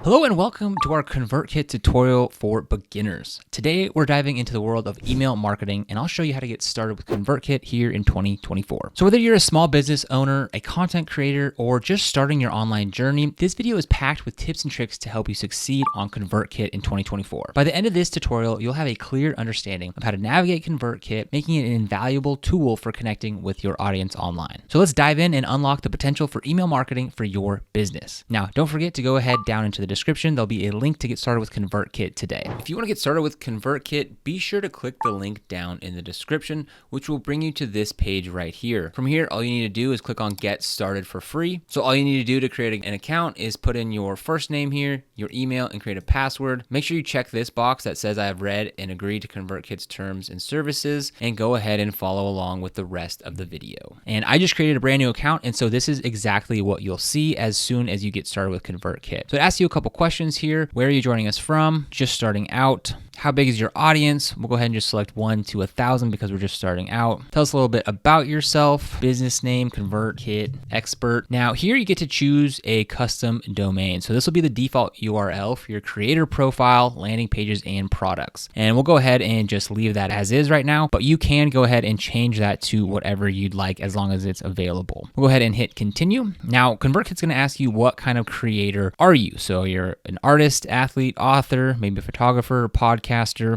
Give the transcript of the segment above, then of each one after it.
Hello and welcome to our ConvertKit tutorial for beginners. Today we're diving into the world of email marketing and I'll show you how to get started with ConvertKit here in 2024. So whether you're a small business owner, a content creator, or just starting your online journey, this video is packed with tips and tricks to help you succeed on ConvertKit in 2024. By the end of this tutorial, you'll have a clear understanding of how to navigate ConvertKit, making it an invaluable tool for connecting with your audience online. So let's dive in and unlock the potential for email marketing for your business. Now, don't forget to go ahead down into the description. There'll be a link to get started with ConvertKit today. If you want to get started with ConvertKit, be sure to click the link down in the description, which will bring you to this page right here. From here, all you need to do is click on Get Started for free. So all you need to do to create an account is put in your first name here, your email, and create a password. Make sure you check this box that says I have read and agreed to ConvertKit's terms and services, and go ahead and follow along with the rest of the video. And I just created a brand new account, and so this is exactly what you'll see as soon as you get started with ConvertKit. So it asks you a couple questions here. Where are you joining us from? Just starting out. How big is your audience? We'll go ahead and just select 1 to 1,000 because we're just starting out. Tell us a little bit about yourself. Business name, ConvertKit expert. Now here you get to choose a custom domain. So this will be the default URL for your creator profile, landing pages, and products. And we'll go ahead and just leave that as is right now, but you can go ahead and change that to whatever you'd like as long as it's available. We'll go ahead and hit continue. Now ConvertKit's going to ask you what kind of creator are you? So you're an artist, athlete, author, maybe a photographer, or podcaster.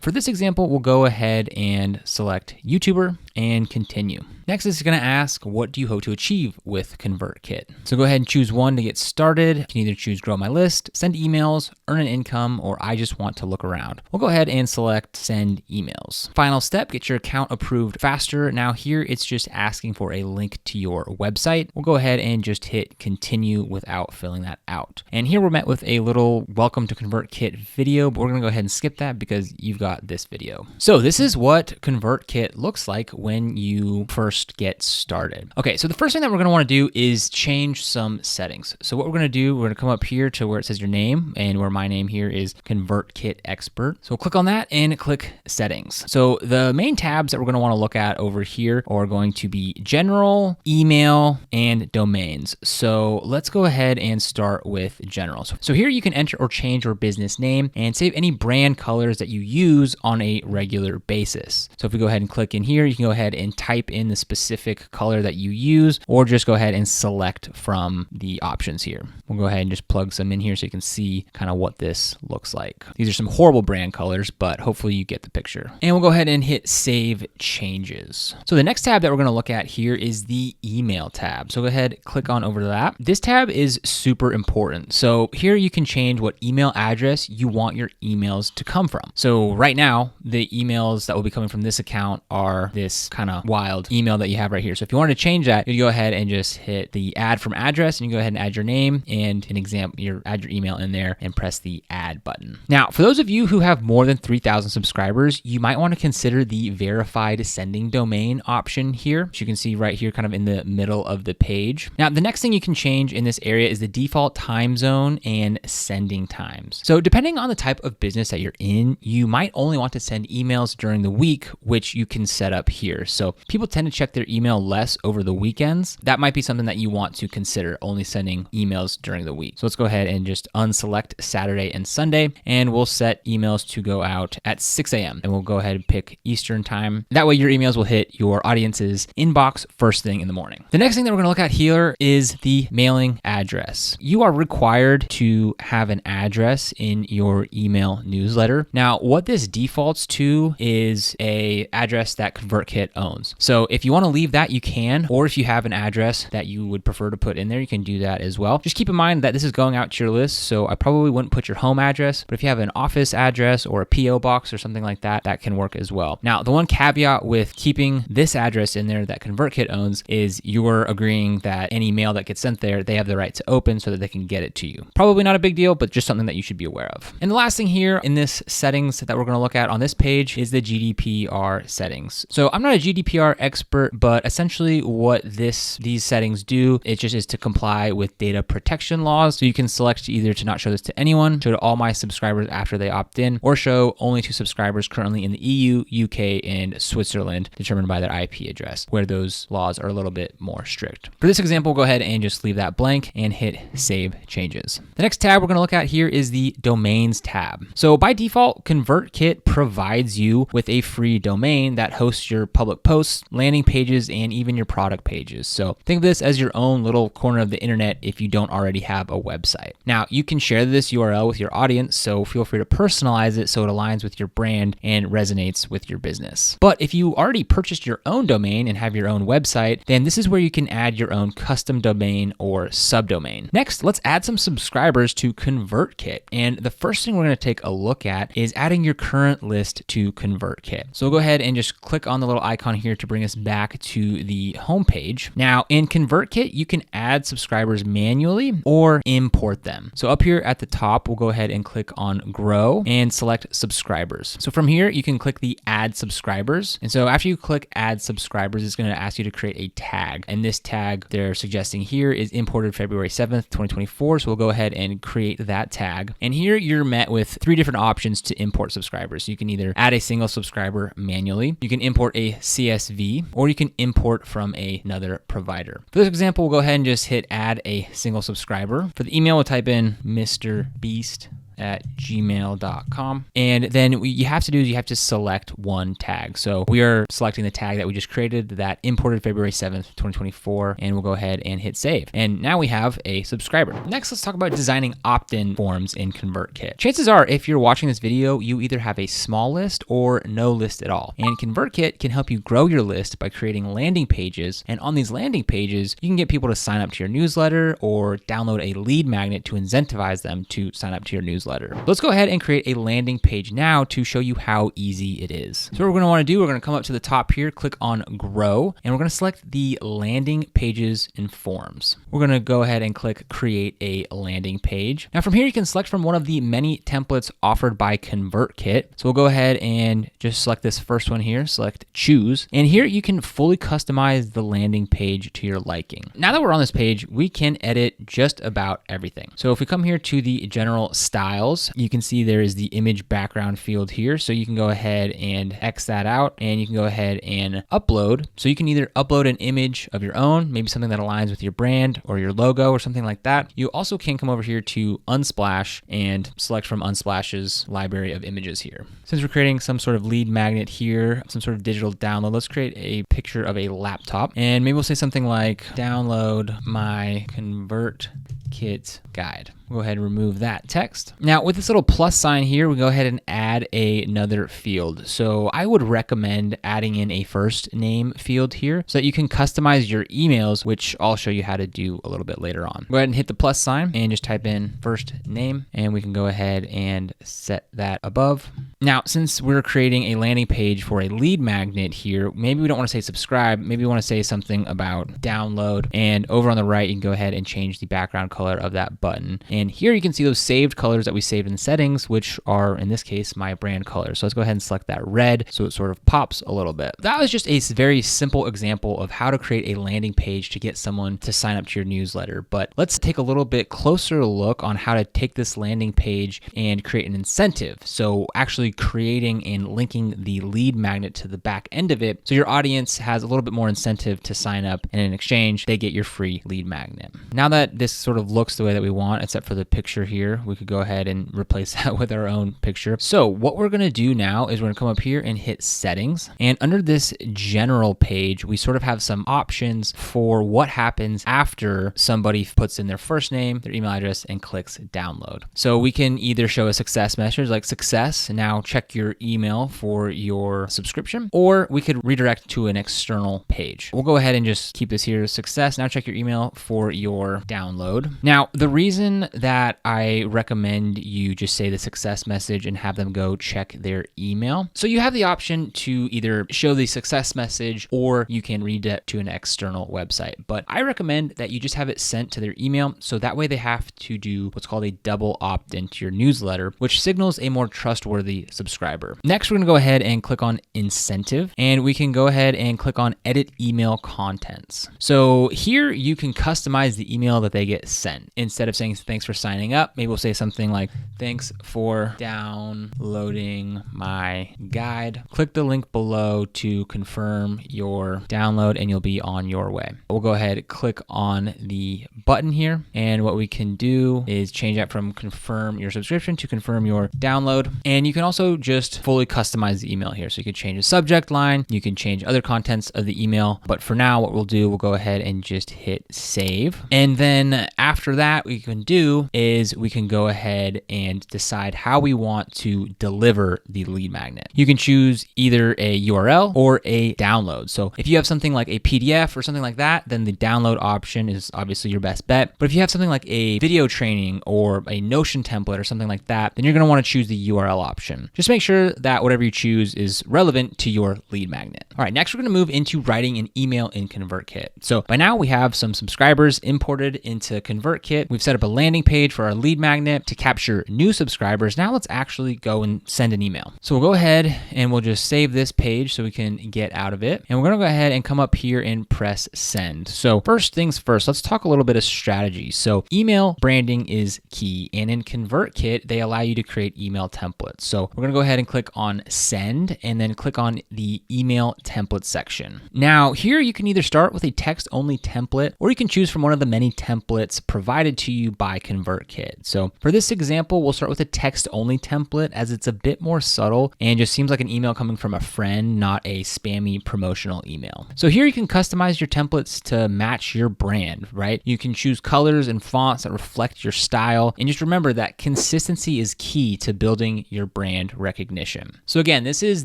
For this example, we'll go ahead and select YouTuber and continue. Next, it's going to ask, what do you hope to achieve with ConvertKit? So go ahead and choose one to get started. You can either choose grow my list, send emails, earn an income, or I just want to look around. We'll go ahead and select send emails. Final step, get your account approved faster. Now here, it's just asking for a link to your website. We'll go ahead and just hit continue without filling that out. And here we're met with a little welcome to ConvertKit video, but we're going to go ahead and skip that because you've got this video. So this is what ConvertKit looks like when you first get started. Okay, so the first thing that we're going to want to do is change some settings. So what we're going to do, we're going to come up here to where it says your name, and where my name here is ConvertKit Expert. So we'll click on that and click settings. So the main tabs that we're going to want to look at over here are going to be general, email, and domains. So let's go ahead and start with general. So here you can enter or change your business name and save any brand colors that you use on a regular basis. So if we go ahead and click in here, you can go ahead and type in the specific color that you use, or just go ahead and select from the options here. We'll go ahead and just plug some in here so you can see kind of what this looks like. These are some horrible brand colors, but hopefully you get the picture. And we'll go ahead and hit save changes. So the next tab that we're going to look at here is the email tab. So go ahead, click on over to that. This tab is super important. So here you can change what email address you want your emails to come from. So right now, the emails that will be coming from this account are this kind of wild email that you have right here. So if you wanted to change that, you go ahead and just hit the add from address, and you go ahead and add your name and an example, add your email in there and press the add button. Now, for those of you who have more than 3,000 subscribers, you might want to consider the verified sending domain option here, which you can see right here kind of in the middle of the page. Now, the next thing you can change in this area is the default time zone and sending times. So depending on the type of business that you're in, you might only want to send emails during the week, which you can set up here. So people tend to check their email less over the weekends. That might be something that you want to consider, only sending emails during the week. So let's go ahead and just unselect Saturday and Sunday, and we'll set emails to go out at 6 a.m. and we'll go ahead and pick Eastern time. That way your emails will hit your audience's inbox first thing in the morning. The next thing that we're going to look at here is the mailing address. You are required to have an address in your email newsletter. Now, what this defaults to is a address that ConvertKit owns. So if you want to leave that, you can, or if you have an address that you would prefer to put in there, you can do that as well. Just keep in mind that this is going out to your list, so I probably wouldn't put your home address, but if you have an office address or a PO box or something like that, that can work as well. Now, the one caveat with keeping this address in there that ConvertKit owns is you're agreeing that any mail that gets sent there, they have the right to open so that they can get it to you. Probably not a big deal, but just something that you should be aware of. And the last thing here in this settings that we're going to look at on this page is the GDPR settings. So I'm not not a GDPR expert, but essentially what these settings do, it just is to comply with data protection laws. So you can select either to not show this to anyone, show to all my subscribers after they opt in, or show only to subscribers currently in the EU, UK, and Switzerland, determined by their IP address, where those laws are a little bit more strict. For this example, go ahead and just leave that blank and hit Save Changes. The next tab we're going to look at here is the Domains tab. So by default, ConvertKit provides you with a free domain that hosts your public posts, landing pages, and even your product pages. So think of this as your own little corner of the internet if you don't already have a website. Now, you can share this URL with your audience, so feel free to personalize it so it aligns with your brand and resonates with your business. But if you already purchased your own domain and have your own website, then this is where you can add your own custom domain or subdomain. Next, let's add some subscribers to ConvertKit. And the first thing we're going to take a look at is adding your current list to ConvertKit. So we'll go ahead and just click on the little icon here to bring us back to the homepage. Now in ConvertKit, you can add subscribers manually or import them. So up here at the top, we'll go ahead and click on Grow and select Subscribers. So from here, you can click the Add Subscribers. And so after you click Add Subscribers, it's going to ask you to create a tag. And this tag they're suggesting here is imported February 7th, 2024. So we'll go ahead and create that tag. And here you're met with 3 different options to import subscribers. You can either add a single subscriber manually, you can import a CSV, or you can import from another provider. For this example, we'll go ahead and just hit add a single subscriber. For the email, we'll type in mrbeast@gmail.com. And then what you have to do is you have to select one tag. So we are selecting the tag that we just created that imported February 7th, 2024, and we'll go ahead and hit save. And now we have a subscriber. Next, let's talk about designing opt-in forms in ConvertKit. Chances are, if you're watching this video, you either have a small list or no list at all. And ConvertKit can help you grow your list by creating landing pages. And on these landing pages, you can get people to sign up to your newsletter or download a lead magnet to incentivize them to sign up to your newsletter. Let's go ahead and create a landing page now to show you how easy it is. So what we're going to want to do, we're going to come up to the top here, click on Grow, and we're going to select the landing pages and forms. We're going to go ahead and click Create a Landing Page. Now from here, you can select from one of the many templates offered by ConvertKit. So we'll go ahead and just select this first one here, select Choose. And here you can fully customize the landing page to your liking. Now that we're on this page, we can edit just about everything. So if we come here to the general styles, you can see there is the image background field here. So you can go ahead and X that out, and you can go ahead and upload. So you can either upload an image of your own, maybe something that aligns with your brand or your logo or something like that. You also can come over here to Unsplash and select from Unsplash's library of images here. Since we're creating some sort of lead magnet here, some sort of digital download, let's create a picture of a laptop. And maybe we'll say something like, download my ConvertKit guide. We'll go ahead and remove that text. Now with this little plus sign here, we go ahead and add another field. So I would recommend adding in a first name field here so that you can customize your emails, which I'll show you how to do a little bit later on. Go ahead and hit the plus sign and just type in first name, and we can go ahead and set that above. Now, since we're creating a landing page for a lead magnet here, maybe we don't want to say subscribe, maybe we want to say something about download, and over on the right, you can go ahead and change the background color of that button. And here you can see those saved colors that we saved in the settings, which are, in this case, my brand color. So let's go ahead and select that red so it sort of pops a little bit. That was just a very simple example of how to create a landing page to get someone to sign up to your newsletter. But let's take a little bit closer look on how to take this landing page and create an incentive. So actually creating and linking the lead magnet to the back end of it, so your audience has a little bit more incentive to sign up, and in exchange, they get your free lead magnet. Now that this sort of looks the way that we want, except for the picture here, we could go ahead and replace that with our own picture. So what we're going to do now is we're going to come up here and hit settings. And under this general page, we sort of have some options for what happens after somebody puts in their first name, their email address, and clicks download. So we can either show a success message like success, now check your email for your subscription, or we could redirect to an external page. We'll go ahead and just keep this here, success, now check your email for your download. Now, the reason that I recommend you just say the success message and have them go check their email. So you have the option to either show the success message or you can redirect to an external website. But I recommend that you just have it sent to their email. So that way they have to do what's called a double opt-in to your newsletter, which signals a more trustworthy subscriber. Next, we're gonna go ahead and click on incentive, and we can go ahead and click on edit email contents. So here you can customize the email that they get sent. Instead of saying thanks for signing up, maybe we'll say something like thanks for downloading my guide. Click the link below to confirm your download and you'll be on your way. We'll go ahead and click on the button here, and what we can do is change that from confirm your subscription to confirm your download. And you can also just fully customize the email here. So you can change the subject line, you can change other contents of the email, but for now what we'll do, we'll go ahead and just hit save. And then after that, what we can do is we can go ahead and decide how we want to deliver the lead magnet. You can choose either a URL or a download. So if you have something like a PDF or something like that, then the download option is obviously your best bet. But if you have something like a video training or a Notion template or something like that, then you're going to want to choose the URL option. Just make sure that whatever you choose is relevant to your lead magnet. All right, next we're going to move into writing an email in ConvertKit. So by now we have some subscribers imported into ConvertKit. We've set up a landing page for our lead magnet to capture new subscribers. Now let's actually go and send an email. So we'll go ahead and we'll just save this page so we can get out of it. And we're going to go ahead and come up here and press send. So first things first, let's talk a little bit of strategy. So email branding is key. And in ConvertKit, they allow you to create email templates. So we're going to go ahead and click on send and then click on the email template section. Now here you can either start with a text only template or you can choose from one of the many templates provided to you by ConvertKit. So for this example, we'll start with a text only template as it's a bit more subtle and just seems like an email coming from a friend, not a spammy promotional email. So here you can customize your templates to match your brand, right? You can choose colors and fonts that reflect your style. And just remember that consistency is key to building your brand recognition. So again, this is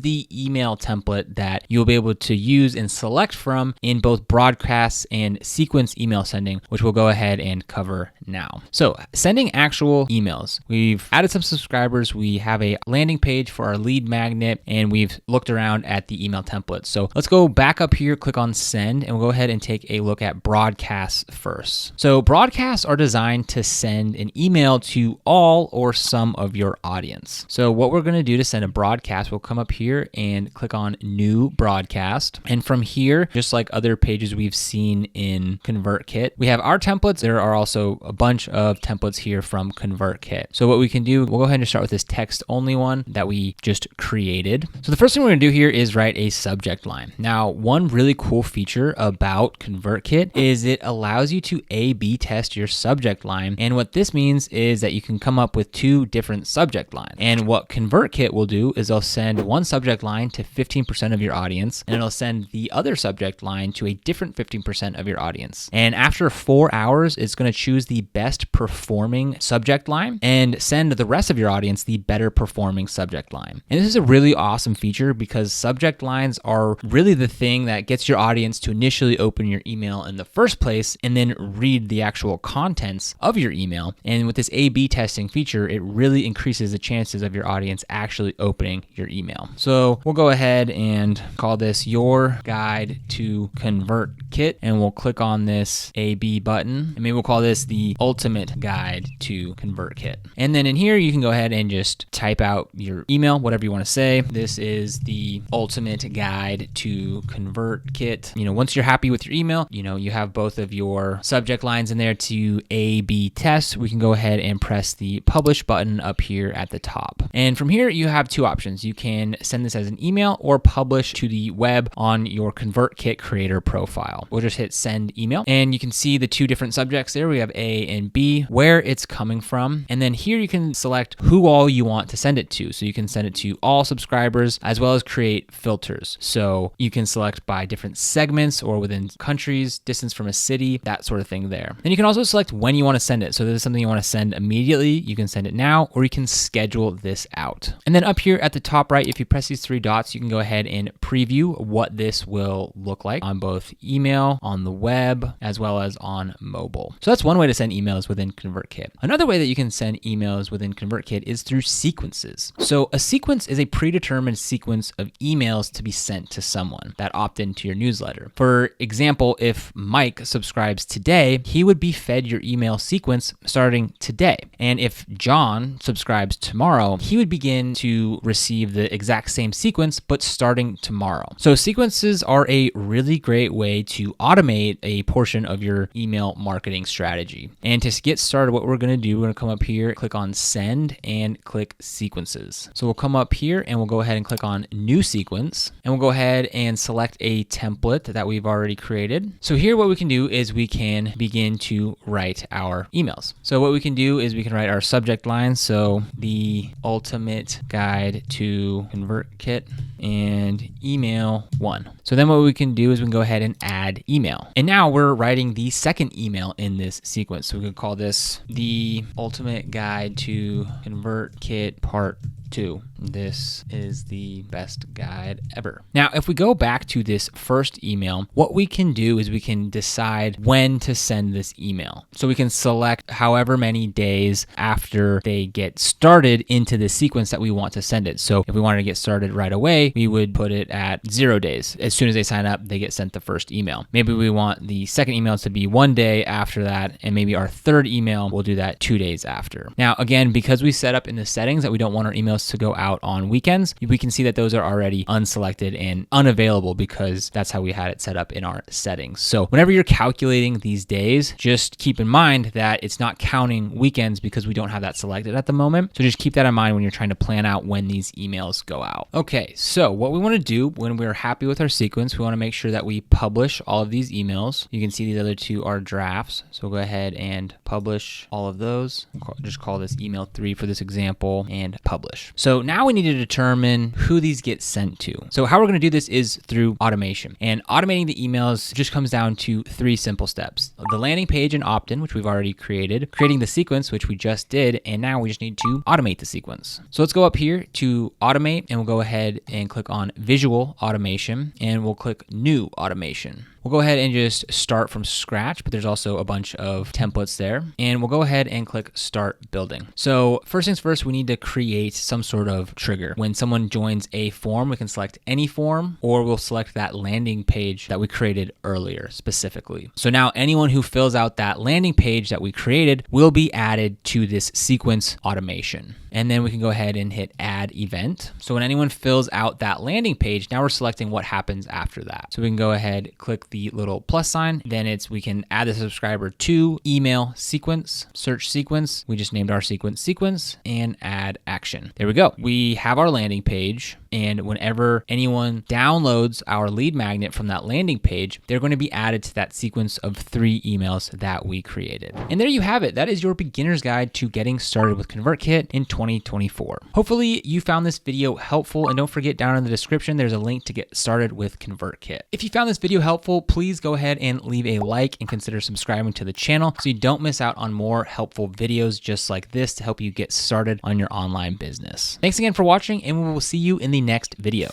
the email template that you'll be able to use and select from in both broadcasts and sequence email sending, which we'll go ahead and cover now. So sending actual emails. We've added some subscribers. We have a landing page for our lead magnet and we've looked around at the email templates. So let's go back up here, click on send, and we'll go ahead and take a look at broadcasts first. So broadcasts are designed to send an email to all or some of your audience. So what we're going to do to send a broadcast, we'll come up here and click on new broadcast. And from here, just like other pages we've seen in ConvertKit, we have our templates. There are also a bunch of templates here from ConvertKit. So what we can do, we'll go ahead and start with this text only one that we just created. So the first thing we're going to do here is write a subject line. Now, one really cool feature about ConvertKit is it allows you to A/B test your subject line. And what this means is that you can come up with two different subject lines. And what ConvertKit will do is they'll send one subject line to 15% of your audience, and it'll send the other subject line to a different 15% of your audience. And after 4 hours, it's going to choose the best performing subject line and send the rest of your audience the better performing subject line. And this is a really awesome feature because subject lines are really the thing that gets your audience to initially open your email in the first place and then read the actual contents of your email. And with this A/B testing feature, it really increases the chances of your audience actually opening your email. So we'll go ahead and call this your guide to ConvertKit, and we'll click on this A/B button, and maybe we'll call this the ultimate guide to ConvertKit. And then in here, you can go ahead and just type out your email, whatever you want to say. This is the ultimate guide to ConvertKit. Once you're happy with your email, you have both of your subject lines in there to A/B test. We can go ahead and press the publish button up here at the top. And from here, you have two options. You can send this as an email or publish to the web on your ConvertKit creator profile. We'll just hit send email, and you can see the two different subjects there. We have A and B, where it's coming from. And then here you can select who all you want to send it to. So you can send it to all subscribers as well as create filters. So you can select by different segments or within countries, distance from a city, that sort of thing there. Then you can also select when you want to send it. So this is something you want to send immediately, you can send it now, or you can schedule this out. And then up here at the top right, if you press these three dots, you can go ahead and preview what this will look like on both email, on the web, as well as on mobile. So that's one way to send emails within ConvertKit. Another way that you can send emails within ConvertKit is through sequences. So a sequence is a predetermined sequence of emails to be sent to someone that opt into your newsletter. For example, if Mike subscribes today, he would be fed your email sequence starting today. And if John subscribes tomorrow, he would be begin to receive the exact same sequence, but starting tomorrow. So sequences are a really great way to automate a portion of your email marketing strategy. And to get started, what we're going to do, we're going to come up here, click on send and click sequences. So we'll come up here and we'll go ahead and click on new sequence, and we'll go ahead and select a template that we've already created. So here what we can do is we can begin to write our emails. So what we can do is we can write our subject line. So the ultimate guide to ConvertKit and email 1. So then what we can do is we can go ahead and add email. And now we're writing the second email in this sequence. So we could call this the ultimate guide to ConvertKit part 2. This is the best guide ever. Now, if we go back to this first email, what we can do is we can decide when to send this email. So we can select however many days after they get started into the sequence that we want to send it. So if we wanted to get started right away, we would put it at 0 days. As soon as they sign up, they get sent the first email. Maybe we want the second email to be 1 day after that, and maybe our third email, we'll do that 2 days after. Now, again, because we set up in the settings that we don't want our emails to go out on weekends, we can see that those are already unselected and unavailable because that's how we had it set up in our settings. So whenever you're calculating these days, just keep in mind that it's not counting weekends because we don't have that selected at the moment. So just keep that in mind when you're trying to plan out when these emails go out. Okay, so what we want to do when we're happy with our sequence, we want to make sure that we publish all of these emails. You can see these other two are drafts. So we'll go ahead and publish all of those. Just call this email 3 for this example and publish. So now we need to determine who these get sent to. So how we're going to do this is through automation. And automating the emails just comes down to 3 simple steps. The landing page and opt-in, which we've already created, creating the sequence, which we just did, and now we just need to automate the sequence. So let's go up here to automate, and we'll go ahead and click on visual automation, and we'll click new automation. We'll go ahead and just start from scratch, but there's also a bunch of templates there. And we'll go ahead and click start building. So first things first, we need to create some sort of trigger. When someone joins a form, we can select any form, or we'll select that landing page that we created earlier specifically. So now anyone who fills out that landing page that we created will be added to this sequence automation. And then we can go ahead and hit add event. So when anyone fills out that landing page, now we're selecting what happens after that. So we can go ahead, click the little plus sign. Then we can add the subscriber to email sequence, search sequence. We just named our sequence, and add action. There we go. We have our landing page. And whenever anyone downloads our lead magnet from that landing page, they're going to be added to that sequence of 3 emails that we created. And there you have it. That is your beginner's guide to getting started with ConvertKit in 2024. Hopefully you found this video helpful, and don't forget down in the description, there's a link to get started with ConvertKit. If you found this video helpful, please go ahead and leave a like and consider subscribing to the channel so you don't miss out on more helpful videos just like this to help you get started on your online business. Thanks again for watching, and we will see you in the next video.